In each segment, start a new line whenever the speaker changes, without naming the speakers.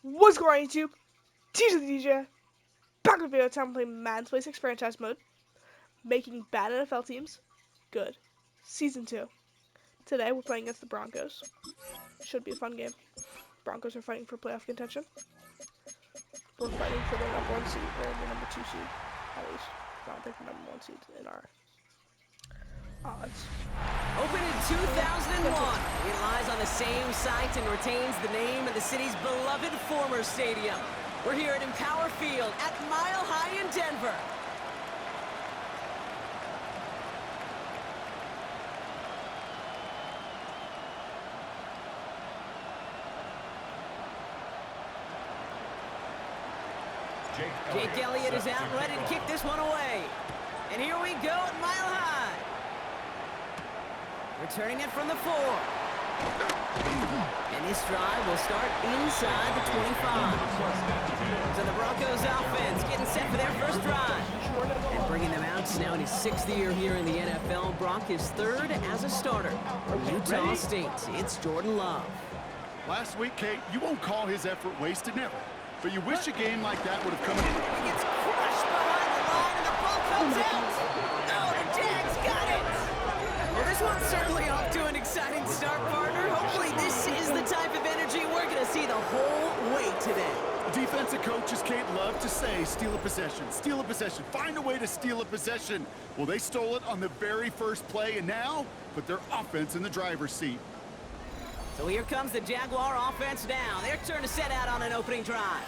What's going on YouTube? TJ the DJ, back with a video time playing Madden 26 franchise mode, making bad NFL teams good. Season 2. Today we're playing against the Broncos. Should be a fun game. Broncos are fighting for playoff contention. We're fighting for the number 1 seed, or the number 2 seed, at least. Not pick the number 1 seed in our odds.
Opened in 2001, it lies on the same site and retains the name of the city's beloved former stadium. We're here at Empower Field at Mile High in Denver. Jake Elliott is out and ready to kick this one away. And here we go at Mile High. Returning it from the 4. And this drive will start inside the 25. So the Broncos offense getting set for their first drive. And bringing them out now in his 6th year here in the NFL. Brock is 3rd as a starter. From Utah State, it's Jordan Love.
Last week, Kate, you won't call his effort wasted, never. But you wish a game like that would have come in.
He gets crushed behind the line and the ball comes out. Oh, the Jags got it. Well, this one's certainly off to an exciting start, partner. Hopefully this is the type of energy we're going to see the whole way today.
Defensive coaches, Kate, love to say, steal a possession, find a way to steal a possession. Well, they stole it on the very first play, and now put their offense in the driver's seat.
So here comes the Jaguar offense now. Their turn to set out on an opening drive.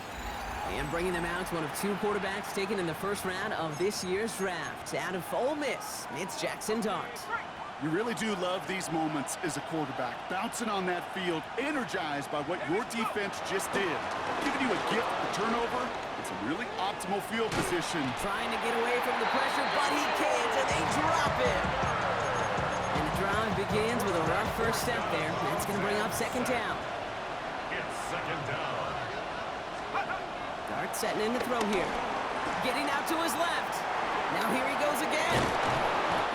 And bringing them out, one of 2 quarterbacks taken in the first round of this year's draft. Out of Ole Miss, it's Jackson Dart.
You really do love these moments as a quarterback, bouncing on that field, energized by what your defense just did. Giving you a gift, a turnover, it's a really optimal field position.
Trying to get away from the pressure, but he can't, and they drop it. And the drive begins with a rough first step there. That's going to bring up 2nd down.
It's 2nd down.
Dart setting in to throw here. Getting out to his left. Now here he goes again.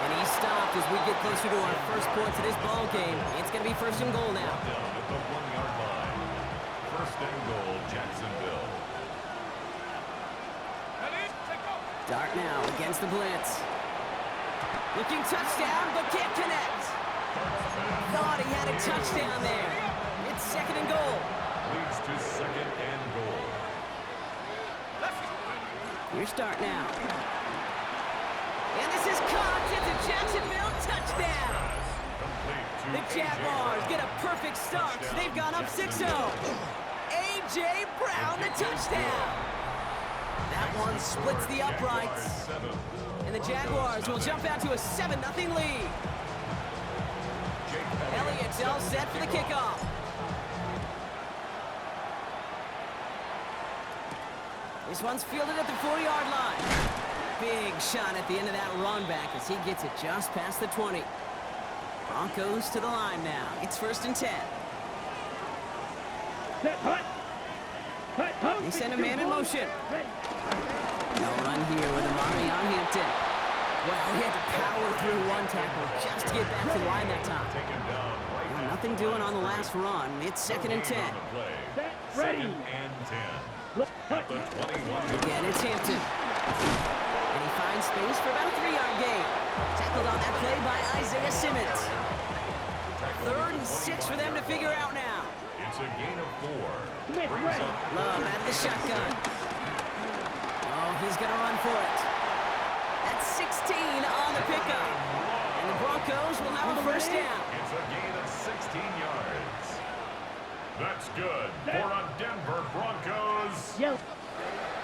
And he stopped as we get closer to our first points of this ball game. It's going to be 1st and goal now.
Down at the 1-yard line. 1st and goal, Jacksonville.
Dart now against the blitz. Looking touchdown, but can't connect. Thought he had a touchdown there. It's 2nd and goal.
Leads to 2nd and goal.
Here's Dart now. And this is caught. It's a Jacksonville touchdown. The Jaguars get a perfect start. They've gone up 6-0. A.J. Brown, the touchdown. That one splits the uprights. And the Jaguars will jump out to a 7-0 lead. Elliott's all set for the kickoff. This one's fielded at the 4-yard line. Big shot at the end of that run back as he gets it just past the 20. Broncos to the line now. It's 1st and 10. They send a man in motion. No run here with Amari on Hampton. Well, he had to power through one tackle just to get back to the line that time. Well, nothing doing on the last run. It's 2nd and 10.
Ready. 2nd and 10. At the 21.
Again, it's Hampton. And he finds space for about a 3-yard gain. Tackled on that play by Isaiah Simmons. 3rd and 6 for them to figure out now.
It's a gain of 4.
Love out of the shotgun. Oh, he's going to run for it. That's 16 on the pickup. And the Broncos will have a 1st down.
It's a gain of 16 yards. That's good for a Denver Broncos.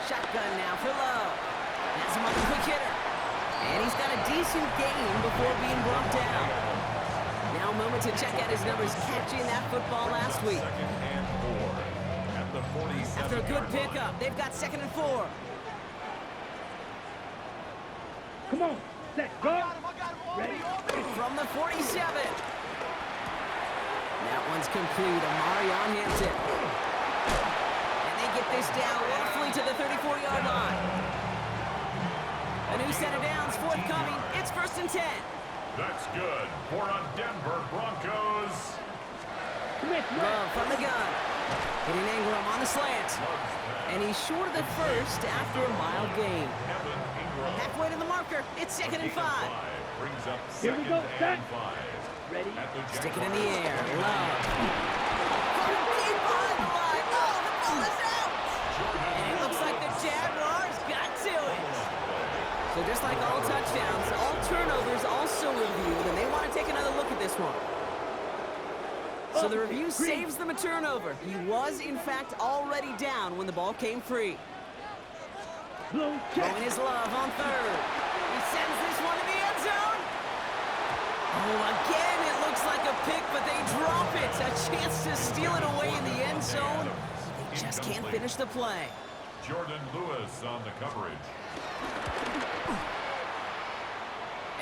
Shotgun now for Love. Has him on the quick hitter. And he's got a decent gain before being brought down. Now a moment to check out his numbers catching that football last week.
2nd and 4. At the 47.
After a good pickup, they've got 2nd and 4.
Come on, set, go. Ready.
From the 47. That one's complete. Amari on Hampton. And they get this down roughly to the 34-yard line. A new set of downs forthcoming. It's 1st and 10.
That's good for a Denver Broncos.
Love from the gun. Hitting Ingram on the slant. And he's short of the first after a mild gain. Halfway to the marker. It's 2nd and 5.
Brings up
Here we go,
2nd
set.
and 5.
Ready?
Stick it in the air. Love. Deep behind the line. Oh, the ball is out. And it looks like the Jaguars got to it. So just like all touchdowns, all turnovers also reviewed, and they want to take another look at this one. So the review saves them a turnover. He was, in fact, already down when the ball came free.
Blue check.
Throwing his love on 3rd. He sends this one to the end zone. Oh, again, it looks like a pick, but they drop it. A chance to steal it away in the end zone. They just can't finish the play.
Jordan Lewis on the coverage.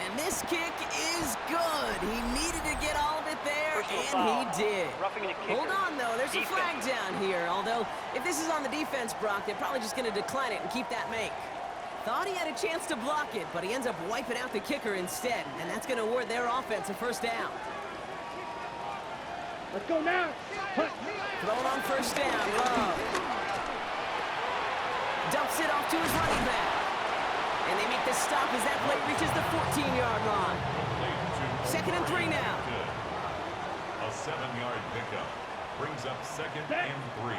And this kick is good. He needed to get all of it there, and he did. Hold on, though. There's a flag down here. Although, if this is on the defense, Brock, they're probably just going to decline it and keep that make. Thought he had a chance to block it, but he ends up wiping out the kicker instead, and that's going to award their offense a first down.
Let's go now. Punt.
Throwing on first down, Love. Dumps it off to his running back. And they make the stop as that play reaches the 14-yard line. 2nd and 3 now.
A 7-yard pickup. Brings up 2nd and 3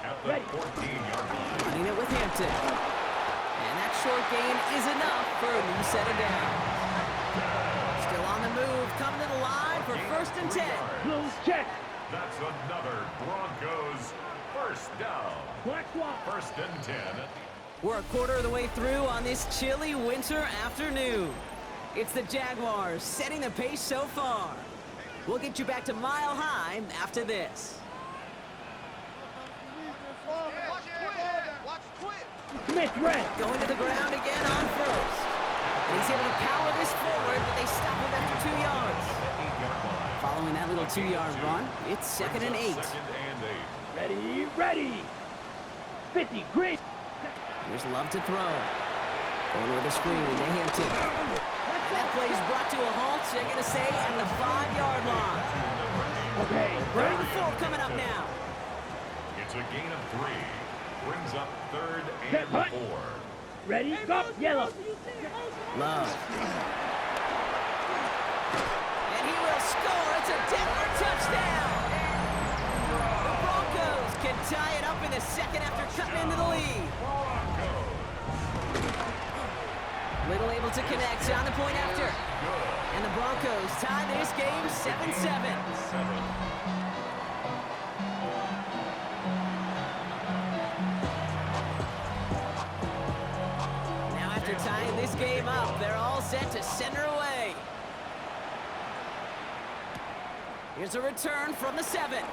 at the 14-yard line.
Running it with Hampton. And that short gain is enough for a new set of downs. Still on the move, coming to the line for 1st and 10.
Blue check.
That's another Broncos first down.
Black swap.
1st and 10.
We're a quarter of the way through on this chilly winter afternoon. It's the Jaguars setting the pace so far. We'll get you back to Mile High after this.
Smith red.
Going to the ground again on 1st. And he's able to power this forward, but they stop him after 2 yards. Following that little 2-yard run, it's 2nd and 8.
2nd and 8.
Ready, ready. 50 grit.
Here's Love to throw. Going with a screen to Hampton. That play is brought to a halt, they're going to say, at the 5-yard line.
Okay,
3rd and 4 coming up now.
It's a gain of 3. Brings up 3rd
Set,
and
punt.
4.
Ready, go, yellow.
Love. And he will score. It's a Denver touchdown. The Broncos can tie it up in the 2nd after cutting into the lead. Little able to connect on the point after. And the Broncos tie this game 7-7. Now after tying this game up, they're all set to send her away. Here's a return from the 7.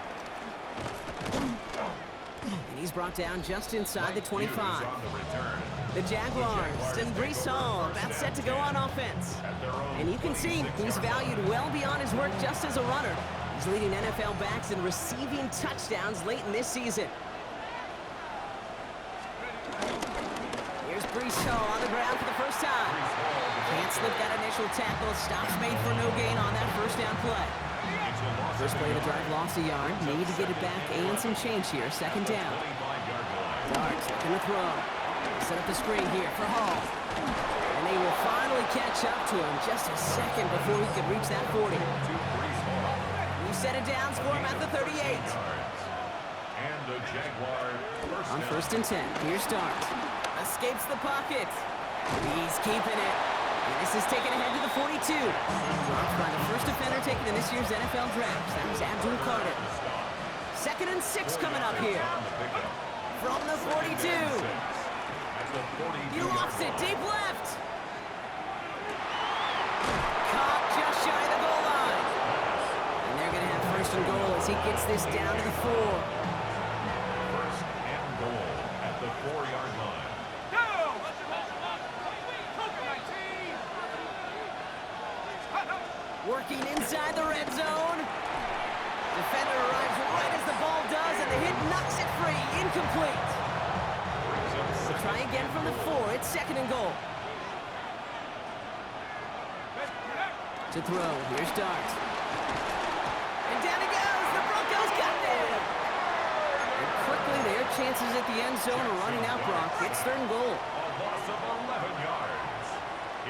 And he's brought down just inside the 25. The Jaguars and Breece Hall about set to go on offense. And you can see he's valued well beyond his work just as a runner. He's leading NFL backs in receiving touchdowns late in this season. Here's Breece Hall on the ground for the first time. Can't slip that initial tackle. Stops made for no gain on that first down play. First play of the drive lost a yard. Need to get it back and some change here. 2nd down. Darts looking to throw. Set up the screen here for Hall. And they will finally catch up to him just a second before he could reach that 40. New set of downs for him at the 38.
And the Jaguar
On 1st and 10, here's Dart. Escapes the pocket. He's keeping it. And this is taken ahead to the 42. Blocked by the first defender taken in this year's NFL draft. That was Abdul Carter. 2nd and 6 coming up here. From the 42. He lost it deep left. Caught just shy of the goal line. And they're going to have 1st and goal as he gets this down to the 4.
1st and goal at the 4-yard line.
Working inside the red zone. Defender arrives right as the ball does, and the hit knocks it free. Incomplete. We'll try again from the 4. It's 2nd and goal. To throw. Here's Dart. And down he goes. The Broncos got there. defenses at the end zone are running out, Brock. It's 3rd and goal.
A loss of 11 yards.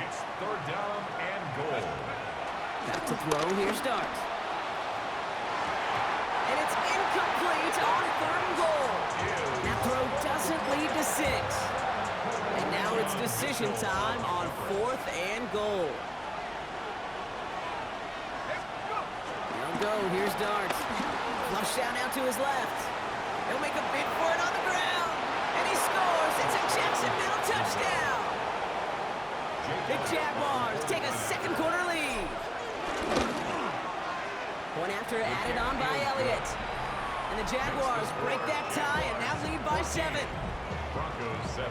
It's 3rd down and goal.
Back to throw. Here's Starks. And it's incomplete on 3rd and goal. That throw doesn't lead to 6. And now it's decision time on 4th and goal. He'll go. Here's Darts. Flush down out to his left. He'll make a bid for it on the ground. And he scores. It's a Jacksonville touchdown. The Jaguars take a 2nd quarter lead. Point after added on by Elliott. And the Jaguars break that tie and now lead by 7.
Broncos 7.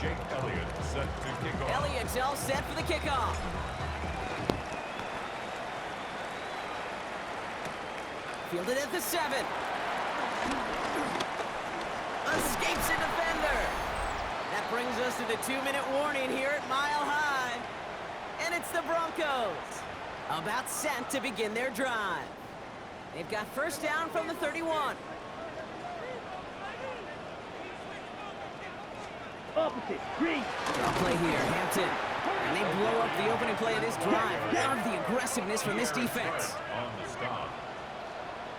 Jake Elliott set to kick off.
Elliott's all set for the kickoff. Fielded at the 7. Escapes a defender. That brings us to the 2-minute warning here at Mile High. And it's the Broncos. About set to begin their drive. They've got 1st down from the 31.
Opposite. Green.
Draw play here, Hampton. And they blow up the opening play of this drive. Love the aggressiveness from this defense.
On the stop.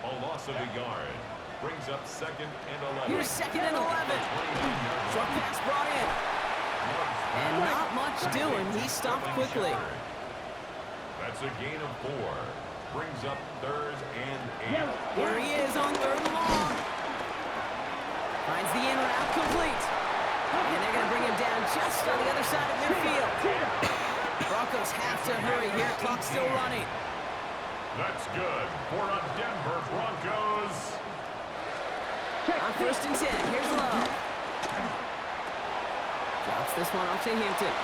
A loss of a yard. Brings up 2nd and 11.
Here's 2nd and 11. Short pass brought in. And not much doing. He stopped quickly.
That's a gain of 4. Brings up 3rd and 8.
Here he is on 3rd and long. Finds the in route complete. And they're going to bring him down just on the other side of midfield. Broncos have to hurry here. Clock's still running.
That's good for a Denver Broncos.
On 1st and 10, here's Love. Drops this one off to Hampton.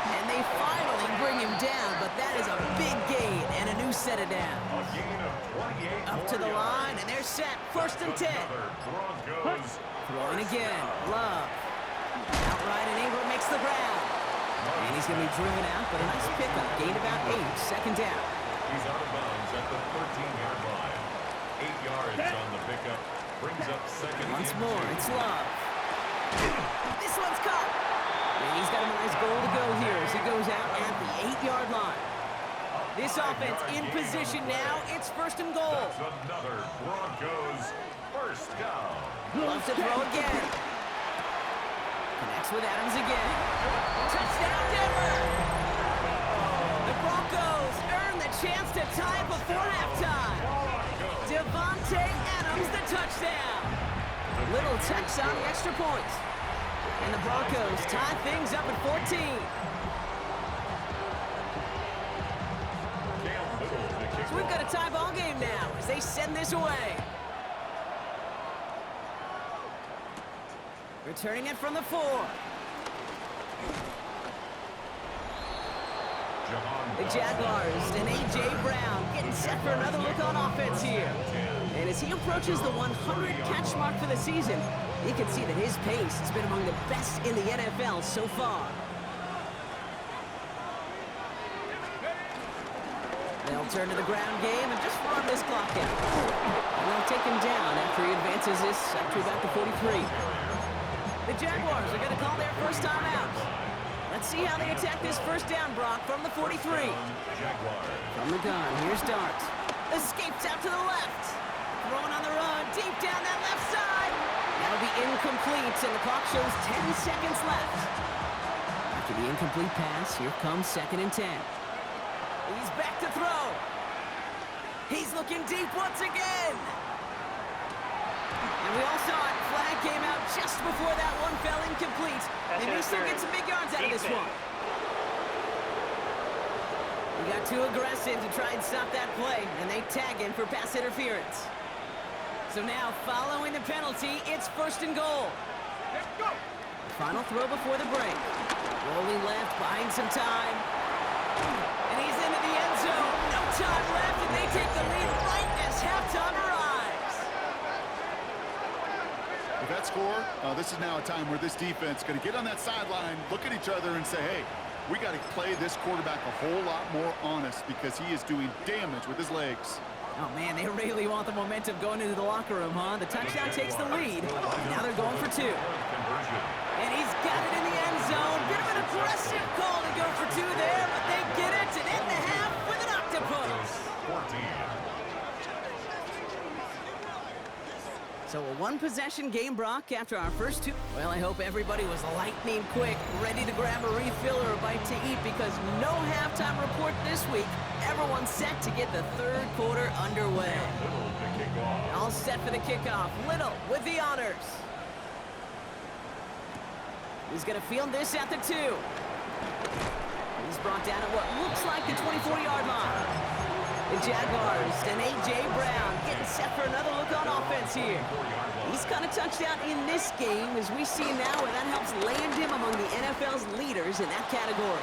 And they finally bring him down, but that is a big gain and a new set of down.
A gain of 28.
Up to the line, and they're set. 1st and 10.
Another Broncos.
Throwing again. Love. Outright, and Ingram makes the grab. And he's going to be driven out, but a nice pickup. Gained about 8. 2nd down.
He's out of bounds at the 13-yard line. 8 yards on the pickup. Brings up 2nd.
Once more, it's Love. This one's caught. And he's got a nice goal to go here as he goes out at the 8-yard line. This offense in position now. It's 1st and goal.
That's another Broncos 1st down.
Love to throw again. Connects with Adams again. Touchdown, Denver! The Broncos earn the chance to tie it before halftime. Devontae Adams, the touchdown. Little touch on the extra point. And the Broncos tie things up at 14. So we've got a tie ball game now as they send this away. Returning it from the 4. The Jaguars and A.J. Brown getting set for another look on offense here. And as he approaches the 100-catch mark for the season, you can see that his pace has been among the best in the NFL so far. They'll turn to the ground game and just run this clock out. And they'll take him down after he advances this up to about the 43. The Jaguars are going to call their first time out. Let's see how they attack this 1st down, Brock, from the 43. From the gun, here's Dart. Escapes out to the left. Throwing on the run, deep down that left side. That'll be incomplete, and the clock shows 10 seconds left. After the incomplete pass, here comes 2nd and 10. He's back to throw. He's looking deep once again. And we all saw it. Flag came out just before that one fell incomplete. They may still get some big yards out of this one. He got too aggressive to try and stop that play, and they tag him for pass interference. So now, following the penalty, it's 1st and goal. Final throw before the break. Rolling left, buying some time. And he's into the end zone. take the lead right as halftime arrives.
With that score, this is now a time where this defense is going to get on that sideline, look at each other, and say, hey, we got to play this quarterback a whole lot more honest because he is doing damage with his legs.
Oh, man, they really want the momentum going into the locker room, huh? The touchdown takes the lead. Now they're going for 2. And he's got it in the end zone. Bit of an aggressive call to go for 2 there, but they get it and end the half with an octopus.
14.
So a one-possession game, Brock, after our first 2. Well, I hope everybody was lightning quick, ready to grab a refill or a bite to eat because no halftime report this week. Everyone's set to get the third quarter underway. All set for the kickoff. Little with the honors. He's going to field this at the 2. He's brought down at what looks like the 24-yard line. The Jaguars and A.J. Brown getting set for another look on offense here. He's got a touchdown in this game, as we see now, and that helps land him among the NFL's leaders in that category.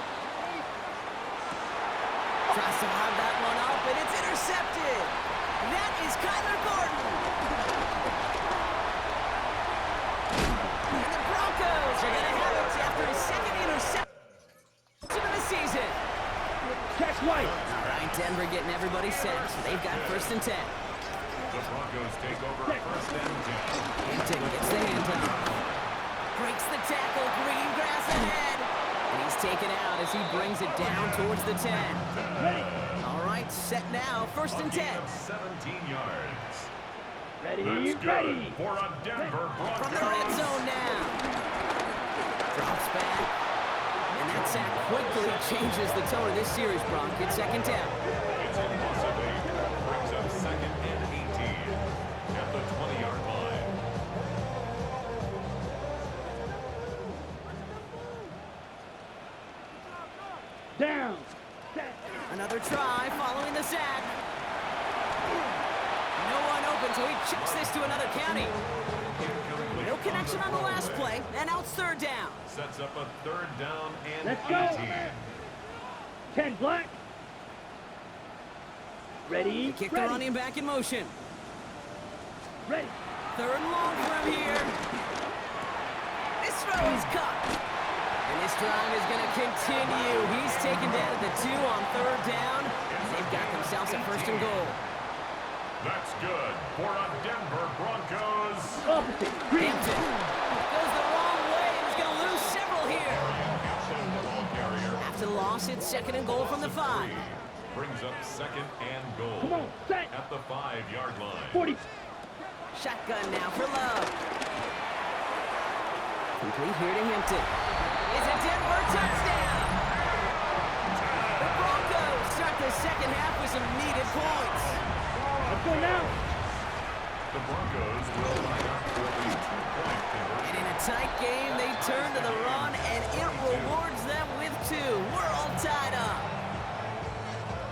Tries to lob that one up, and it's intercepted. That is Kyler Gordon. And the Broncos are going to have it after his second interception of the season.
Catch White.
All right, Denver getting everybody set. So they've got 1st and 10.
The Broncos take over 1st and 10.
Hampton gets the handoff. Breaks the tackle. Green grass ahead. And he's taken out as he brings it down towards the 10. All right, set now. 1st and 10.
17 yards.
Ready,
That's good
ready.
for a Denver Broncos.
From the red zone now. Drops back. And that sack quickly changes the tone of this series, Brock. It's 2nd down.
It's a loss of 8. Brings up 2nd and 18 at the 20-yard line.
Down. Set.
Another try following the sack. No one open, so he chucks this to another county. No connection on the last play, and now it's 3rd down.
Sets up a 3rd down and
Let's go.
18.
10 black. Ready,
Kick the
ready.
running back in motion.
Ready.
3rd and long for him here. This throw is caught. And this drive is going to continue. He's taken down at the 2 on 3rd down. They've got themselves a 1st and goal.
That's good for a Denver Broncos.
Opposite. Green.
Hampton goes the wrong way and he's going to lose several here. After the loss, it's 2nd and goal from the 5.
Brings up 2nd and goal.
Come on, set.
At the 5-yard line.
40.
Shotgun now for Love. Complete here to Hampton. It's a Denver touchdown. The Broncos start the 2nd half with some needed points.
Let's go now.
The Broncos will line up for the 2-point conversion.
And in a tight game, they turn to the run, and it rewards them with 2. We're all tied up.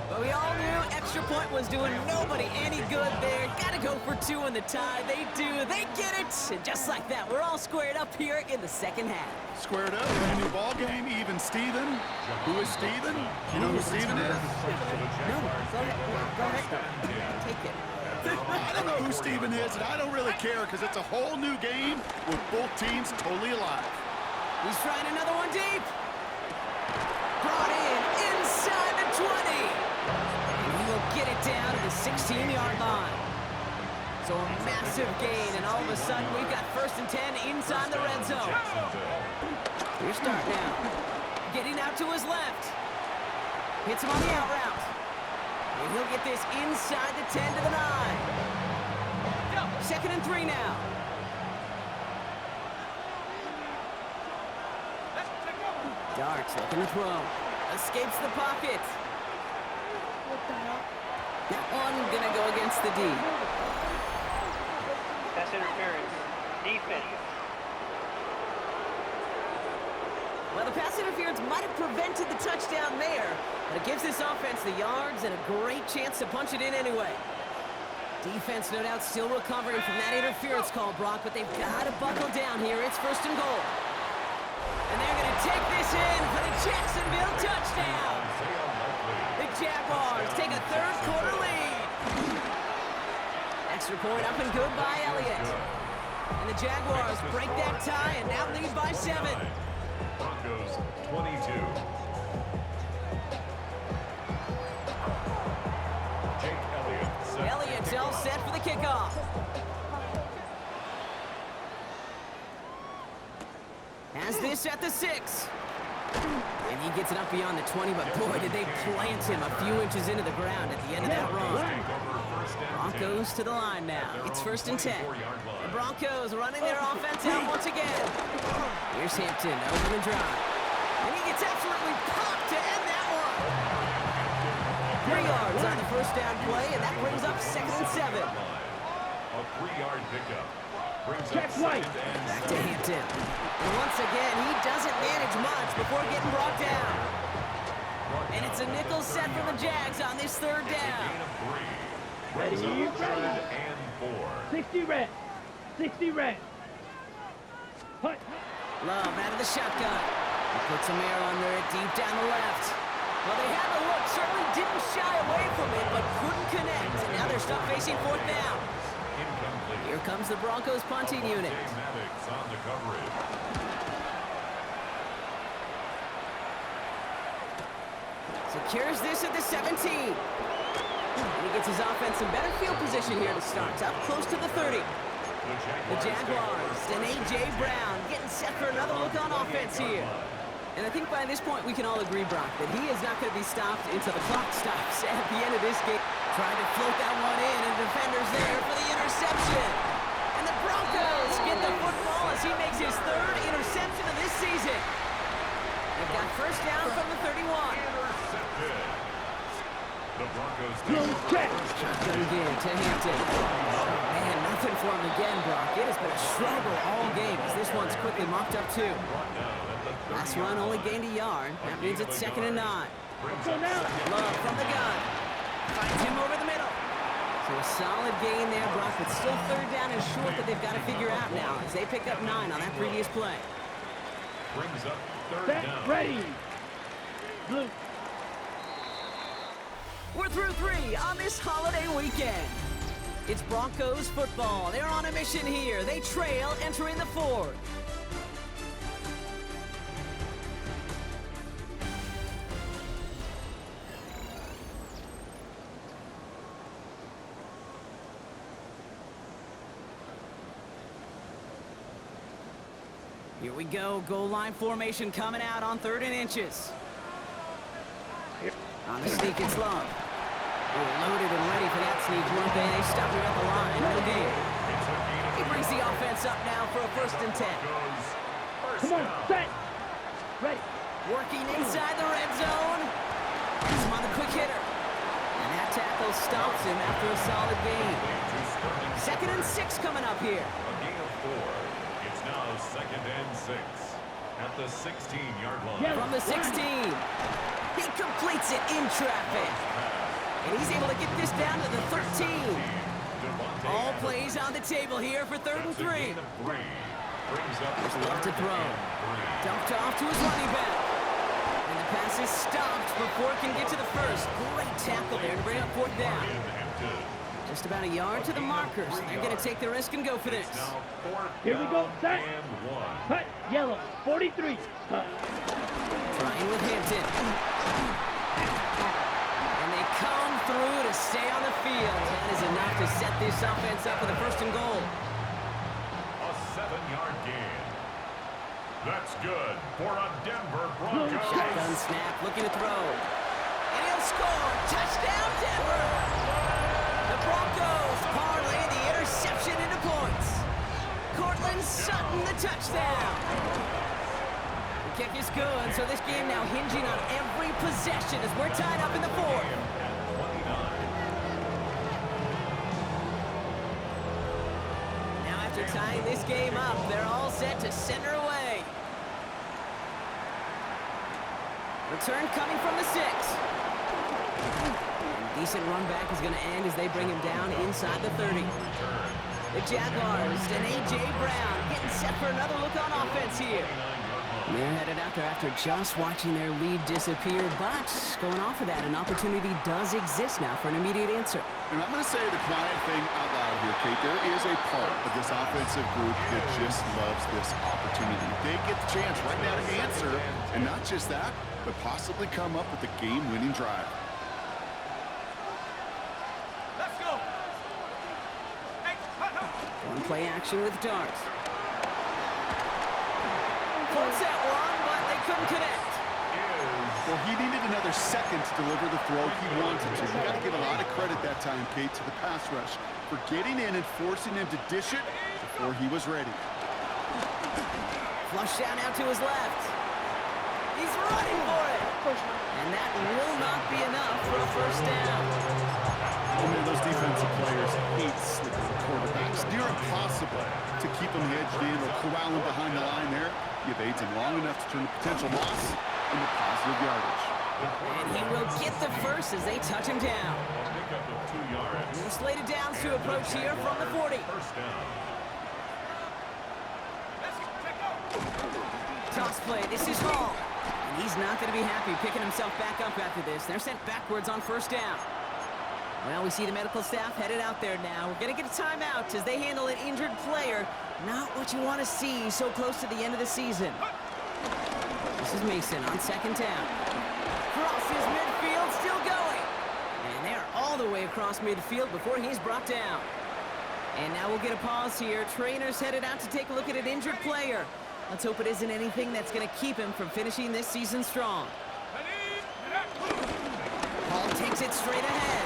But we all knew extra point was doing nobody any good there. Got to go for 2 in the tie. They do. They get it. And just like that, we're all squared up here in the 2nd half.
Squared up, brand new ball game, even Steven. Who is Steven? You know who Steven is?
No, go ahead. Take it.
I don't know who Steven is, and I don't really care because it's a whole new game with both teams totally alive.
He's trying another one deep. Brought in inside the 20. And he will get it down to the 16-yard line. So a massive gain, and all of a sudden we've got 1st and 10 inside the red zone. Here's start now. Getting out to his left. Hits him on the out route. And he'll get this inside the 10 to the 9. 2nd and 3 now. Darts looking to throw. Escapes the pocket.
What the hell?
That one gonna go against the D.
Pass interference. Defense.
Well, the pass interference might have prevented the touchdown there, but it gives this offense the yards and a great chance to punch it in anyway. Defense, no doubt, still recovering from that interference call, Brock, but they've got to buckle down here. It's 1st and goal. And they're going to take this in for the Jacksonville touchdown. The Jaguars take a 3rd quarter lead. Extra point up and good by Elliott. And the Jaguars break that tie and now lead by 7.
Broncos 22. Jake Elliott set.
Elliott's all set for the kickoff. Has this at the 6. And he gets it up beyond the 20, but boy, did they plant him a few inches into the ground at the end of that run. Broncos to the line now. It's 1st and 10. The Broncos running their offense out once again. Here's Hampton, open and drive. And he gets absolutely popped to end that one. 3 yards on the first down play, and that brings up 2nd and 7.
A 3-yard pickup. Brings
Check
up
right.
2nd and
Back to
7.
Hampton. And once again, he doesn't manage much before getting brought down. And it's a nickel set for the Jags on this 3rd down.
Gain of 3.
Ready,
Brings up 3rd
ready.
and 4.
60 red. 60 red. Hut.
Love out of the shotgun. He puts some air under it deep down the left. Well, they had the look, certainly didn't shy away from it, but couldn't connect. And now they're stuck facing 4th down.
Incomplete.
Here comes the Broncos punting unit.
Jay Maddox on the coverage.
Secures this at the 17. And he gets his offense in better field position here to start. Up close to the 30. The Jaguars and A.J. Brown getting set for another look on offense here. And I think by this point we can all agree, Brock, that he is not going to be stopped until the clock stops at the end of this game. Trying to float that one in, and defenders there for the interception. And the Broncos get the football as he makes his 3rd interception of this season. They've got 1st down from the 31.
Intercepted. The Broncos
Blow
take
check.
over first and
Shotgun again to Hampton. Man, nothing for him again, Brock. It has been a struggle all game as this one's quickly mopped up too.
brought down at the 30
Last run only gained a yard. That means it's 2nd and 9.
Brings
Go
up
now.
2nd and
Love from the gun. Finds him over the middle. So a solid gain there, Brock, but still 3rd down and short that they've got to figure out now as they pick up 9 on that previous play.
Brings up 3rd
Set.
down.
Ready. Blue.
We're through 3 on this holiday weekend. It's Broncos football. They're on a mission here. They trail entering the 4th. Here we go. Goal line formation coming out on 3rd and inches. On the sneak, it's Love. They're loaded and ready for that sneak, weren't they? They stop him at the line. No gain. He brings the offense up now for a 1st and 10.
Come on. Set. Ready.
Working inside the red zone. He's on the quick hitter. And that tackle stops him after a solid gain. 2nd and 6 coming up here.
A gain of 4. It's now 2nd and 6 at the 16-yard line.
Yellow.
From the 16. He completes it in traffic. And he's able to get this down to the 13. All plays on the table here for 3rd and 3.
Gain of 3. Brings up
There's love to
3rd
throw.
and 3.
Dumped off to his running back. And the pass is stopped before it can get to the 1st. Great tackle there to bring up 4th down. Just about a yard to the markers. They're going to take the risk and go for this.
Now 4th
Here we go.
down
Set.
and 1.
Hut. Yellow. 43. Hut.
Trying with Hampton. And they come through to stay on the field. That is enough to set this offense up with a 1st and goal.
A 7-yard gain. That's good for a Denver Broncos.
Shotgun snap, looking to throw. And he'll score. Touchdown, Denver. The Broncos parlay the interception into points. Cortland Sutton, the touchdown. The kick is good, so this game now hinging on every possession as we're tied up in the 4th.
At 29.
Now after tying this game up, they're all set to center away. Return coming from the 6. And decent run back is going to end as they bring him down inside the 30. The Jaguars and A.J. Brown getting set for another look on offense here. They're headed out there after just watching their lead disappear, but going off of that, an opportunity does exist now for an immediate answer.
And I'm going to say the quiet thing out loud here, Kate. There is a part of this offensive group that just loves this opportunity. They get the chance right now to answer, and not just that, but possibly come up with a game-winning drive.
Let's go.
One play action with Dart. Close that one, but they couldn't connect.
Well, he needed another second to deliver the throw he wanted to. You got to give a lot of credit that time, Kate, to the pass rush for getting in and forcing him to dish it before he was ready.
Flush down out to his left. He's running for it. And that will not be enough for a first down.
Those defensive players hate slipping the quarterbacks. Near impossible to keep them hedged in or corral them behind the line there. You've aids him long enough to turn a potential loss into positive yardage.
And he will get the first as they touch him down.
Pickup of 2 yards.
New slated downs to approach here from the 40.
First down.
Toss play. This is Hall. And he's not going to be happy picking himself back up after this. They're sent backwards on first down. Well, we see the medical staff headed out there now. We're going to get a timeout as they handle an injured player. Not what you want to see so close to the end of the season. This is Mason on second down. Crosses midfield, still going. And they're all the way across midfield before he's brought down. And now we'll get a pause here. Trainer's headed out to take a look at an injured player. Let's hope it isn't anything that's going to keep him from finishing this season strong. Hall takes it straight ahead.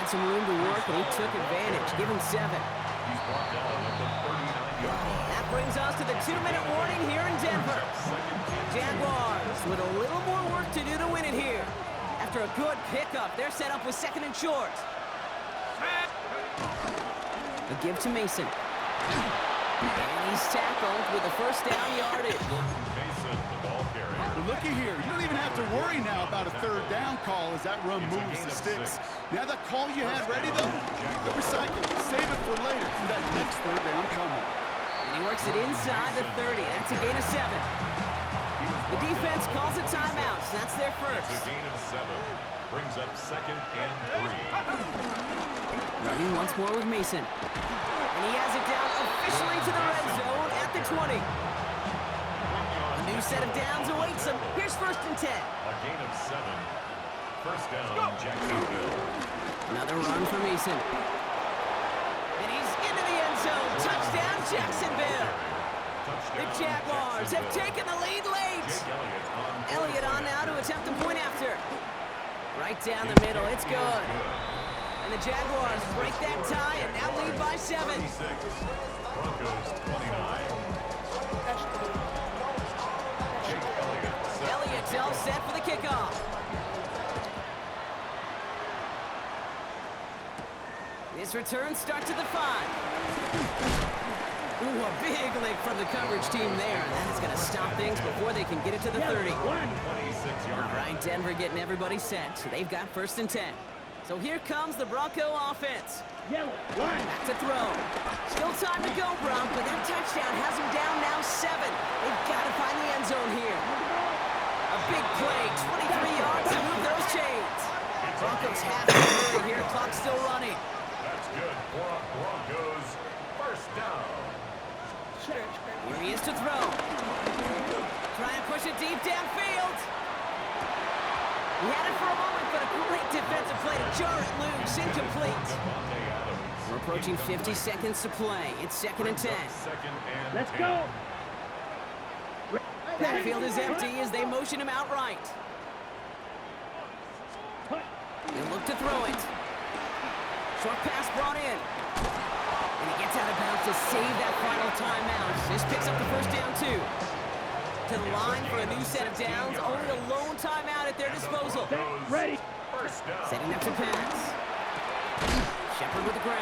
Had some room to work, and he took advantage. Give him 7.
He's brought down at the 39-yard line.
That brings us to the 2-minute warning here in Denver. Jaguars with a little more work to do to win it here. After a good pickup, they're set up with 2nd and short. A give to Mason. And he's tackled with a first down yardage.
Mason, the ball carrier.
But looky here, you don't even have to worry now about a third down call as that run moves the sticks. Now that call you had ready, though, go recycle it. Save it for later for that next third down coming.
And he works it inside the 30. That's a gain of 7. The defense calls a timeout, so that's their
It's
first.
a gain of 7. Brings up 2nd and 3.
Running once more with Mason. And he has it down officially to the red zone at the 20. A new set of downs awaits him. Here's 1st and 10.
A gain of 7. First down, Jacksonville.
Another run for Mason. And he's into the end zone. Touchdown, Jacksonville. The Jaguars have taken the lead late. Elliott on now to attempt the point after. Right down the middle. It's good. And the Jaguars break that tie and now lead by 7.
26. Broncos 29. Jake Elliott set.
Elliott's all set for the kickoff. This return starts at the 5. Ooh, a big lick from the coverage team there. And that is going to stop things before they can get it to the 30.
26-yard.
All right, Denver getting everybody set. They've got 1st and 10. So here comes the Bronco offense. Back to throw. Still time to go, Bronc, but that touchdown has him down now 7. They've got to find the end zone here. A big play, 23 yards to move those chains. Broncos have to hurry here. Clock still running.
That's good for a Broncos. First down.
Here he is to throw. Try and push it deep downfield. He had it for a moment, but a great defensive play to jar it loose. Incomplete. We're approaching 50 seconds to play. It's 2nd and 10.
Let's go.
Backfield is empty as they motion him outright. They look to throw it. Short pass brought in. And he gets out of bounds to save that final timeout. This picks up the first down, too. To the line for a new set of downs. Only a lone timeout at their disposal.
Ready.
First down.
Setting up to pass. Shepard with the grab.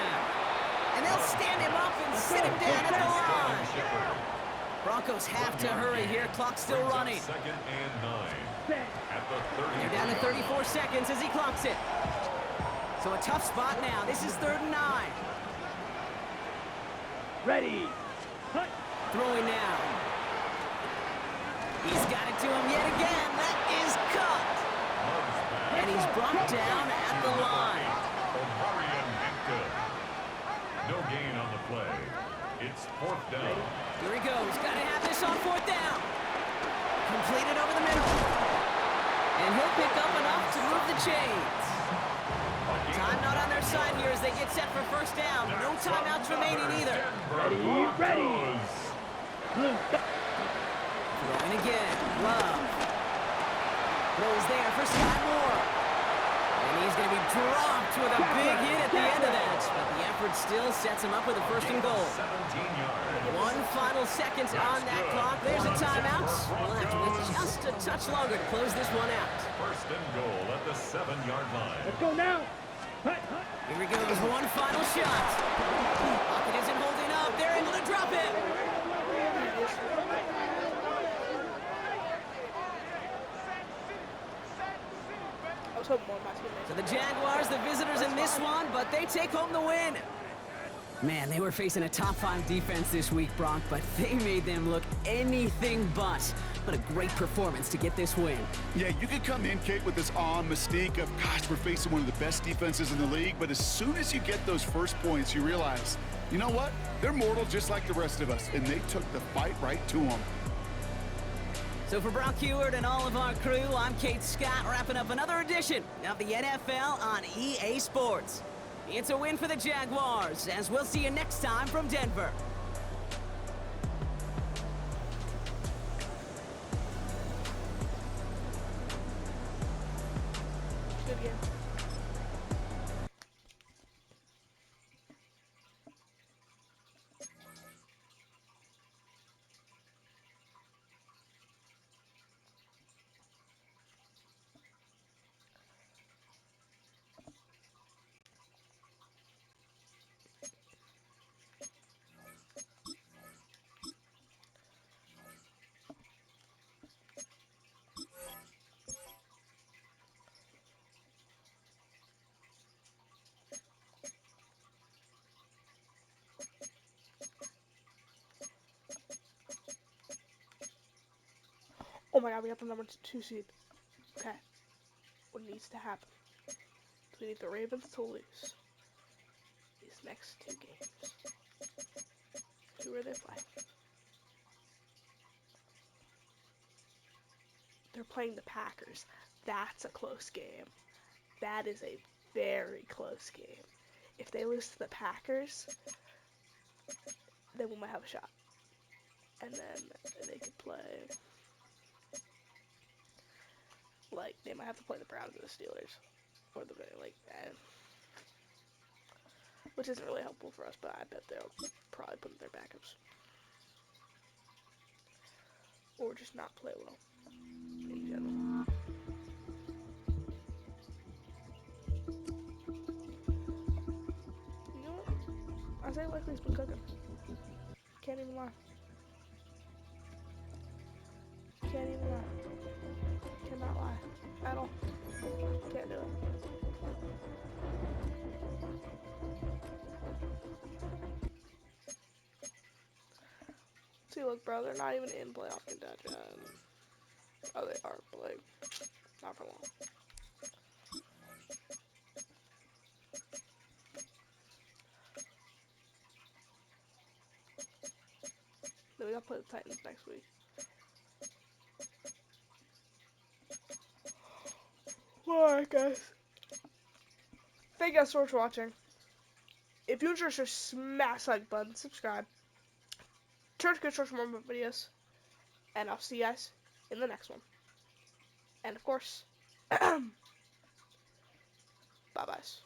And they'll stand him up and sit him down at the line. Broncos have to hurry here. Clock's still running.
2nd and 9. At the 30.
They're down to 34 seconds as he clocks it. So a tough spot now. This is 3rd and 9.
Ready.
Throwing now. He's got it to him yet again. That is caught. And he's brought down at the line.
No gain on the play. It's 4th down.
Here he goes. Got to have this on 4th down. Completed over the middle. And he'll pick up enough to move the chains. Time not on their side here as they get set for 1st down. No timeouts remaining either.
Ready.
Throwing again. Love. Throws there for Sky Moore. And he's going to be dropped with a big hit at the end of that. But the effort still sets him up with a 1st and goal.
17 yards.
1 final second on that clock. There's a timeout. We'll have to wait just a touch longer to close this one out.
1st and goal at the 7-yard line.
Let's go now.
Here he goes, one final shot. Pocket isn't holding up. They're able to drop it.
I was hoping more of my teammates.
So the Jaguars, the visitors in this one, but they take home the win. Man, they were facing a top 5 defense this week, Brock, but they made them look anything but. What a great performance to get this win.
Yeah, you could come in, Kate, with this mystique of, gosh, we're facing one of the best defenses in the league, but as soon as you get those first points, you realize, you know what? They're mortal just like the rest of us, and they took the fight right to them.
So for Brock Heward and all of our crew, I'm Kate Scott, wrapping up another edition of the NFL on EA Sports. It's a win for the Jaguars, as we'll see you next time from Denver.
Good game. Oh my god, we got the number 2 seed. Okay. What needs to happen? We need the Ravens to lose these next 2 games. Who are they playing? They're playing the Packers. That's a close game. That is a very close game. If they lose to the Packers, then we might have a shot. And then they could play... Like, they might have to play the Browns or the Steelers. Or the, like, which isn't really helpful for us, but I bet they'll probably put in their backups. Or just not play well, in general. You know what? Isaiah Likely's been cooking. Can't even lie. Can't even lie. Cannot lie. At all. Can't do it. See, look, bro, they're not even in playoff contention. Oh, they are, but like, not for long. Then we gotta play the Titans next week. Alright, guys. Thank you guys so much for watching. If you enjoyed, smash the like button, subscribe. Turn to for more videos. And I'll see you guys in the next one. And of course, bye-byes.